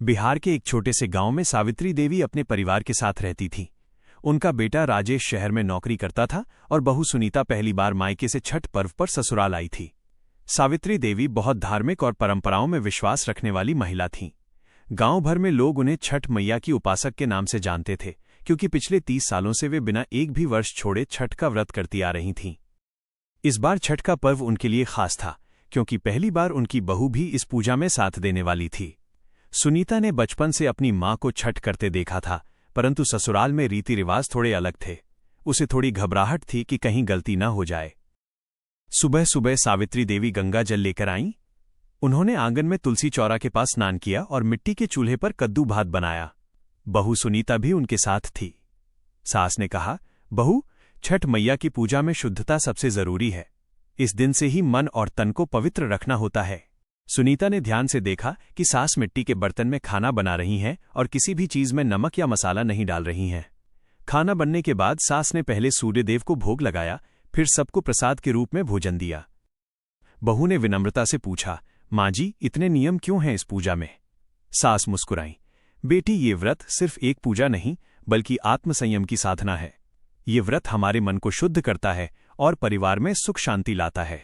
बिहार के एक छोटे से गांव में सावित्री देवी अपने परिवार के साथ रहती थीं। उनका बेटा राजेश शहर में नौकरी करता था और बहू सुनीता पहली बार मायके से छठ पर्व पर ससुराल आई थी। सावित्री देवी बहुत धार्मिक और परंपराओं में विश्वास रखने वाली महिला थीं। गांव भर में लोग उन्हें छठ मैया की उपासक के नाम से जानते थे, क्योंकि पिछले 30 सालों से वे बिना एक भी वर्ष छोड़े छठ का व्रत करती आ रही थीं। इस बार छठ का पर्व उनके लिए खास था, क्योंकि पहली बार उनकी बहू भी इस पूजा में साथ देने वाली थी। सुनीता ने बचपन से अपनी मां को छठ करते देखा था, परंतु ससुराल में रीति रिवाज थोड़े अलग थे। उसे थोड़ी घबराहट थी कि कहीं गलती न हो जाए। सुबह सुबह सावित्री देवी गंगा जल लेकर आईं। उन्होंने आंगन में तुलसी चौरा के पास स्नान किया और मिट्टी के चूल्हे पर कद्दू भात बनाया। बहू सुनीता भी उनके साथ थी। सास ने कहा, बहू, छठ मैया की पूजा में शुद्धता सबसे जरूरी है। इस दिन से ही मन और तन को पवित्र रखना होता है। सुनीता ने ध्यान से देखा कि सास मिट्टी के बर्तन में खाना बना रही हैं और किसी भी चीज में नमक या मसाला नहीं डाल रही हैं। खाना बनने के बाद सास ने पहले सूर्यदेव को भोग लगाया, फिर सबको प्रसाद के रूप में भोजन दिया। बहू ने विनम्रता से पूछा, माँ जी, इतने नियम क्यों हैं इस पूजा में? सास मुस्कुराई, बेटी, ये व्रत सिर्फ एक पूजा नहीं बल्कि आत्मसंयम की साधना है। ये व्रत हमारे मन को शुद्ध करता है और परिवार में सुख शांति लाता है।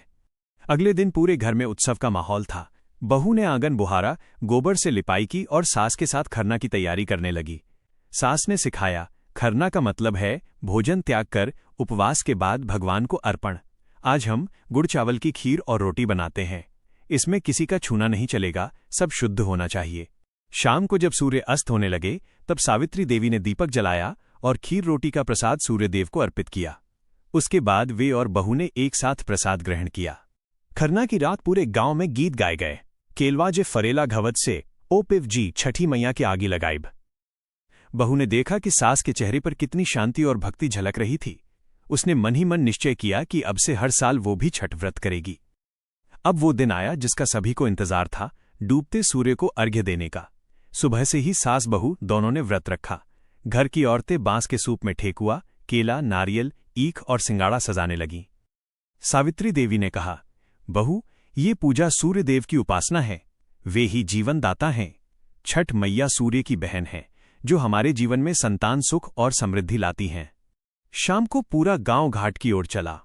अगले दिन पूरे घर में उत्सव का माहौल था। बहू ने आंगन बुहारा, गोबर से लिपाई की और सास के साथ खरना की तैयारी करने लगी। सास ने सिखाया, खरना का मतलब है भोजन त्याग कर उपवास के बाद भगवान को अर्पण। आज हम गुड़ चावल की खीर और रोटी बनाते हैं। इसमें किसी का छूना नहीं चलेगा, सब शुद्ध होना चाहिए। शाम को जब सूर्य अस्त होने लगे, तब सावित्री देवी ने दीपक जलाया और खीर रोटी का प्रसाद सूर्यदेव को अर्पित किया। उसके बाद वे और बहू ने एक साथ प्रसाद ग्रहण किया। खरना की रात पूरे गांव में गीत गाए गए। केलवा जे फरेला घवत से ओ पिव जी छठी मैया के आगे लगाइब। बहू ने देखा कि सास के चेहरे पर कितनी शांति और भक्ति झलक रही थी। उसने मन ही मन निश्चय किया कि अब से हर साल वो भी छठ व्रत करेगी। अब वो दिन आया जिसका सभी को इंतजार था, डूबते सूर्य को अर्घ्य देने का। सुबह से ही सास बहू दोनों ने व्रत रखा। घर की औरतें बांस के सूप में ठेकुआ, केला, नारियल, ईख और सिंगाड़ा सजाने लगीं। सावित्री देवी ने कहा, बहू, ये पूजा सूर्यदेव की उपासना है। वे ही जीवन दाता हैं। छठ मैया सूर्य की बहन है, जो हमारे जीवन में संतान, सुख और समृद्धि लाती हैं। शाम को पूरा गांव घाट की ओर चला।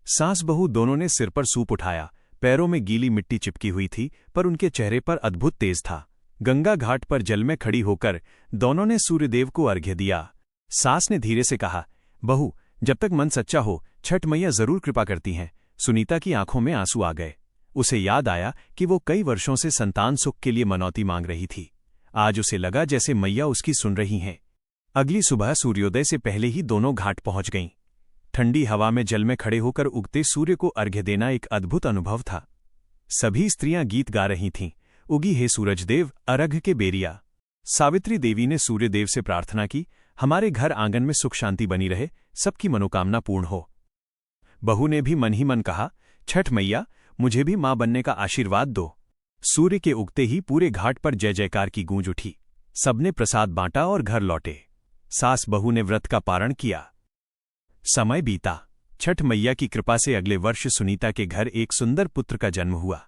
सास बहू दोनों ने सिर पर सूप उठाया। पैरों में गीली मिट्टी चिपकी हुई थी, पर उनके चेहरे पर अद्भुत तेज था। गंगा घाट पर जल में खड़ी होकर दोनों ने सूर्यदेव को अर्घ्य दिया। सास ने धीरे से कहा, बहू, जब तक मन सच्चा हो, छठ मैया जरूर कृपा करती हैं। सुनीता की आंखों में आंसू आ गए। उसे याद आया कि वो कई वर्षों से संतान सुख के लिए मनौती मांग रही थी। आज उसे लगा जैसे मैया उसकी सुन रही हैं। अगली सुबह सूर्योदय से पहले ही दोनों घाट पहुंच गईं। ठंडी हवा में जल में खड़े होकर उगते सूर्य को अर्घ्य देना एक अद्भुत अनुभव था। सभी स्त्रियां गीत गा रही थीं, उगी हे सूरजदेव, अर्घ्य के बेरिया। सावित्री देवी ने सूर्यदेव से प्रार्थना की, हमारे घर आंगन में सुख शांति बनी रहे, सबकी मनोकामना पूर्ण हो। बहू ने भी मन ही मन कहा, छठ मैया, मुझे भी मां बनने का आशीर्वाद दो। सूर्य के उगते ही पूरे घाट पर जय जयकार की गूंज उठी। सबने प्रसाद बांटा और घर लौटे। सास बहू ने व्रत का पारण किया। समय बीता। छठ मैया की कृपा से अगले वर्ष सुनीता के घर एक सुंदर पुत्र का जन्म हुआ।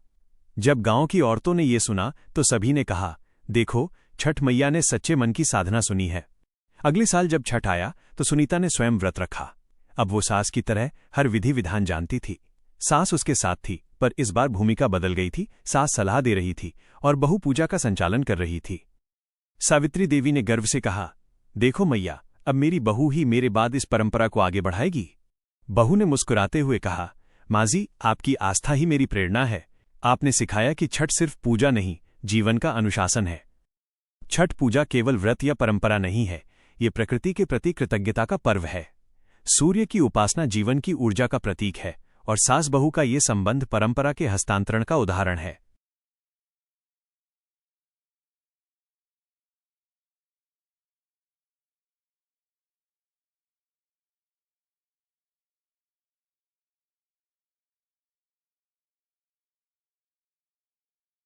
जब गांव की औरतों ने ये सुना तो सभी ने कहा, देखो, छठ मैया ने सच्चे मन की साधना सुनी है। अगले साल जब छठ आया तो सुनीता ने स्वयं व्रत रखा। अब वो सास की तरह हर विधि विधान जानती थी। सास उसके साथ थी, पर इस बार भूमिका बदल गई थी। सास सलाह दे रही थी और बहू पूजा का संचालन कर रही थी। सावित्री देवी ने गर्व से कहा, देखो मैया, अब मेरी बहू ही मेरे बाद इस परंपरा को आगे बढ़ाएगी। बहू ने मुस्कुराते हुए कहा, माँ जी, आपकी आस्था ही मेरी प्रेरणा है। आपने सिखाया कि छठ सिर्फ पूजा नहीं, जीवन का अनुशासन है। छठ पूजा केवल व्रत या परंपरा नहीं है, ये प्रकृति के प्रति कृतज्ञता का पर्व है। सूर्य की उपासना जीवन की ऊर्जा का प्रतीक है और सास बहू का ये संबंध परंपरा के हस्तांतरण का उदाहरण है।